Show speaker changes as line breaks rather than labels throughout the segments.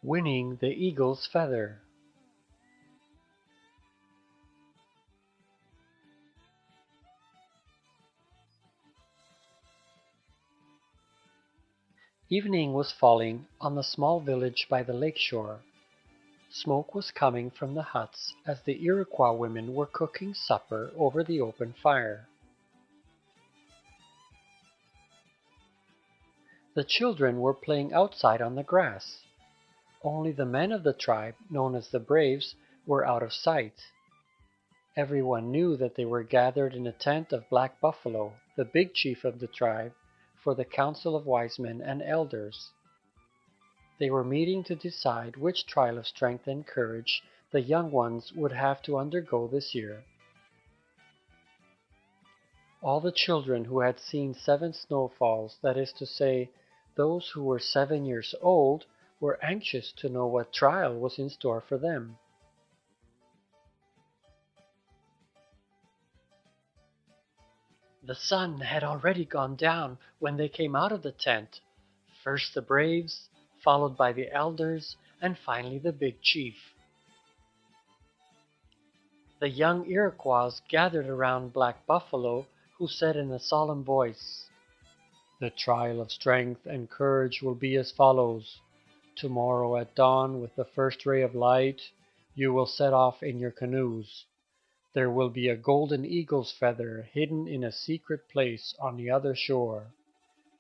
Winning the eagle's feather. Evening was falling on the small village by the lake shore. Smoke was coming from the huts as the Iroquois women were cooking supper over the open fire. The children were playing outside on the grass. Only the men of the tribe, known as the Braves, were out of sight. Everyone knew that they were gathered in a tent of Black Buffalo, the big chief of the tribe, for the council of wise men and elders. They were meeting to decide which trial of strength and courage the young ones would have to undergo this year. All the children who had seen 7 snowfalls, that is to say, those who were 7 years old, were anxious to know what trial was in store for them. The sun had already gone down when they came out of the tent, first the braves, followed by the elders, and finally the big chief. The young Iroquois gathered around Black Buffalo, who said in a solemn voice, "The trial of strength and courage will be as follows. Tomorrow at dawn, with the first ray of light, you will set off in your canoes. There will be a golden eagle's feather hidden in a secret place on the other shore.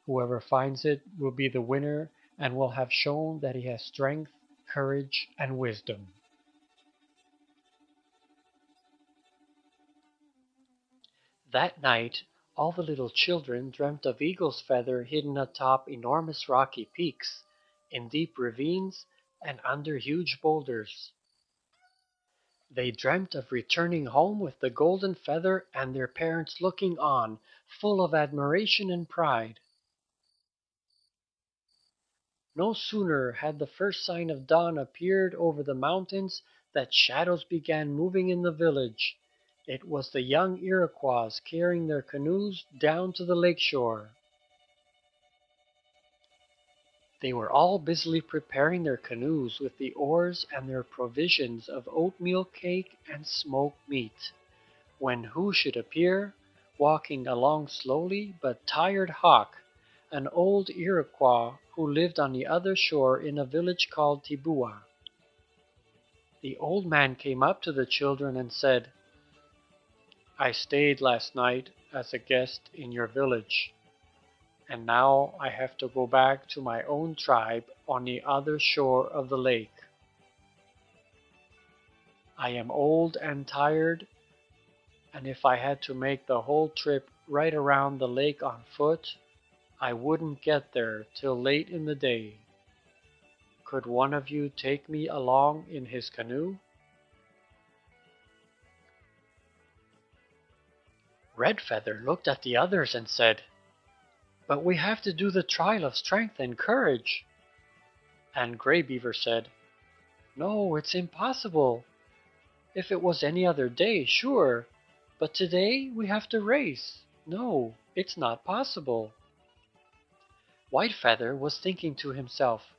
Whoever finds it will be the winner and will have shown that he has strength, courage, and wisdom." That night, all the little children dreamt of eagle's feather hidden atop enormous rocky peaks, in deep ravines, and under huge boulders. They dreamt of returning home with the golden feather and their parents looking on, full of admiration and pride. No sooner had the first sign of dawn appeared over the mountains that shadows began moving in the village. It was the young Iroquois carrying their canoes down to the lake shore. They were all busily preparing their canoes with the oars and their provisions of oatmeal cake and smoked meat, when who should appear, walking along slowly but tired Hawk, an old Iroquois who lived on the other shore in a village called Tibua. The old man came up to the children and said, "I stayed last night as a guest in your village, and now I have to go back to my own tribe on the other shore of the lake. I am old and tired, and if I had to make the whole trip right around the lake on foot, I wouldn't get there till late in the day. Could one of you take me along in his canoe?" Redfeather looked at the others and said, "But we have to do the trial of strength and courage." And Gray Beaver said, "No, it's impossible. If it was any other day, sure, but today we have to race. No, it's not possible." Whitefeather was thinking to himself,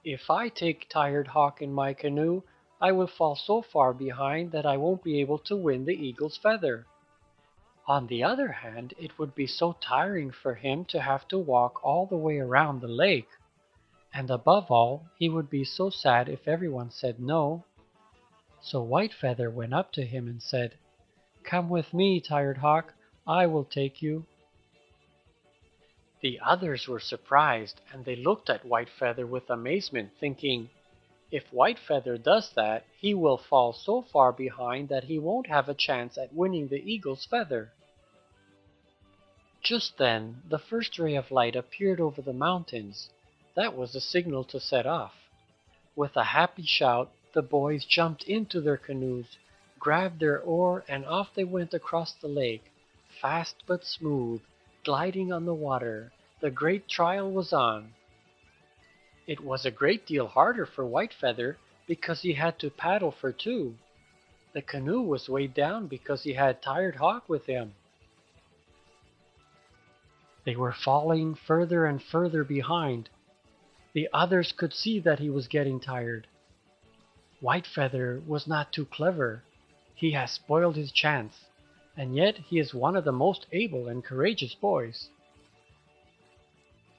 "If I take Tired Hawk in my canoe, I will fall so far behind that I won't be able to win the eagle's feather. On the other hand, it would be so tiring for him to have to walk all the way around the lake. And above all, he would be so sad if everyone said no." So Whitefeather went up to him and said, "Come with me, Tired Hawk. I will take you." The others were surprised, and they looked at Whitefeather with amazement, thinking, "If Whitefeather does that, he will fall so far behind that he won't have a chance at winning the eagle's feather." Just then the first ray of light appeared over the mountains. That was the signal to set off. With a happy shout, the boys jumped into their canoes, grabbed their oar, and off they went across the lake, fast but smooth, gliding on the water. The great trial was on. It was a great deal harder for Whitefeather because he had to paddle for two. The canoe was weighed down because he had Tired Hawk with him. They were falling further and further behind. The others could see that he was getting tired. Whitefeather was not too clever. He has spoiled his chance, and yet he is one of the most able and courageous boys.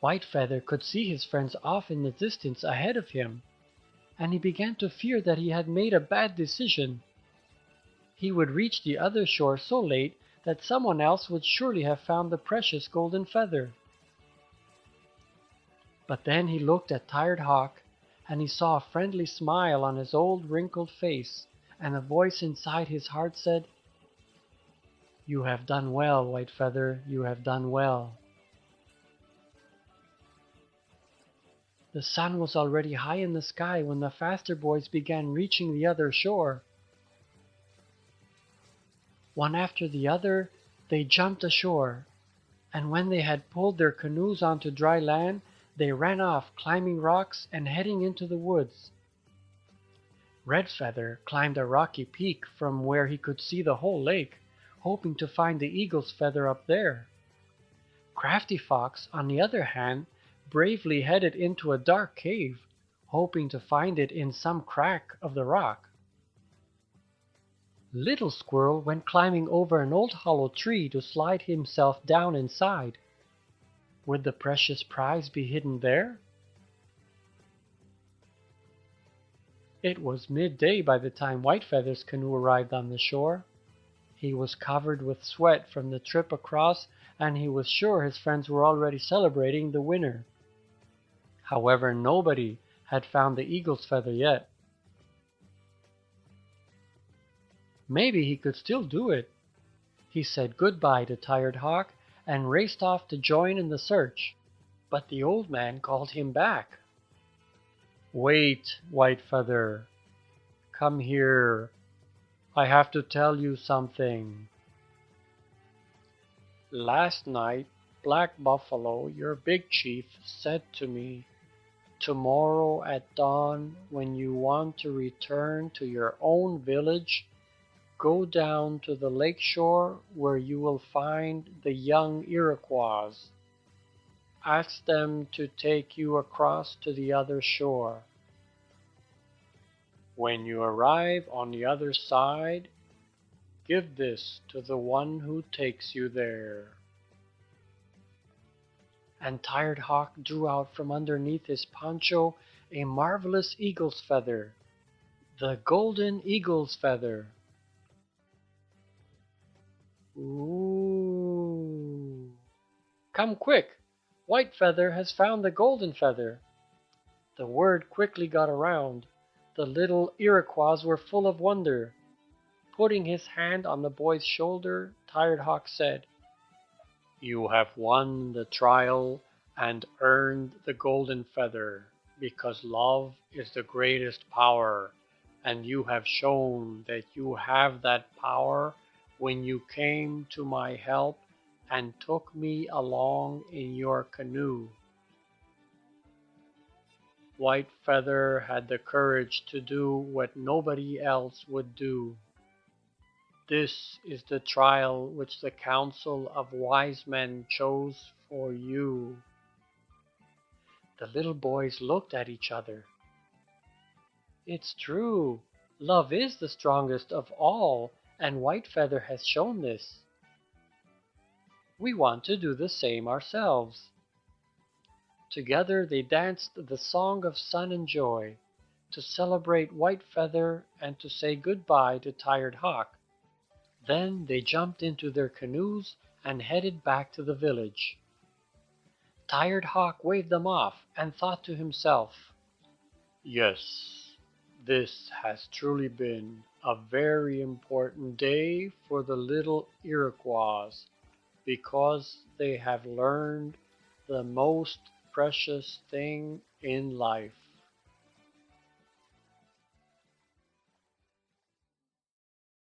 Whitefeather could see his friends off in the distance ahead of him, and he began to fear that he had made a bad decision. He would reach the other shore so late that someone else would surely have found the precious golden feather. But then he looked at Tired Hawk, and he saw a friendly smile on his old wrinkled face, and a voice inside his heart said, "You have done well, Whitefeather, you have done well." The sun was already high in the sky when the faster boys began reaching the other shore. One after the other, they jumped ashore, and when they had pulled their canoes onto dry land, they ran off, climbing rocks and heading into the woods. Redfeather climbed a rocky peak from where he could see the whole lake, hoping to find the eagle's feather up there. Crafty Fox, on the other hand, bravely headed into a dark cave, hoping to find it in some crack of the rock. Little Squirrel went climbing over an old hollow tree to slide himself down inside. Would the precious prize be hidden there? It was midday by the time Whitefeather's canoe arrived on the shore. He was covered with sweat from the trip across, and he was sure his friends were already celebrating the winner. However, nobody had found the eagle's feather yet. Maybe he could still do it. He said goodbye to Tired Hawk and raced off to join in the search. But the old man called him back. "Wait, Whitefeather. Come here. I have to tell you something. Last night, Black Buffalo, your big chief, said to me, 'Tomorrow at dawn, when you want to return to your own village, go down to the lake shore where you will find the young Iroquois. Ask them to take you across to the other shore. When you arrive on the other side, give this to the one who takes you there.'" And Tired Hawk drew out from underneath his poncho a marvelous eagle's feather, the golden eagle's feather. "Ooh! Come quick! Whitefeather has found the golden feather." The word quickly got around. The little Iroquois were full of wonder. Putting his hand on the boy's shoulder, Tired Hawk said, "You have won the trial and earned the golden feather, because love is the greatest power, and you have shown that you have that power when you came to my help and took me along in your canoe." Whitefeather had the courage to do what nobody else would do. This is the trial which the Council of Wise Men chose for you. The little boys looked at each other. "It's true. Love is the strongest of all, and Whitefeather has shown this. We want to do the same ourselves." Together they danced the song of sun and joy, to celebrate Whitefeather and to say goodbye to Tired Hawk. Then they jumped into their canoes and headed back to the village. Tired Hawk waved them off and thought to himself, "Yes, this has truly been a very important day for the little Iroquois, because they have learned the most precious thing in life."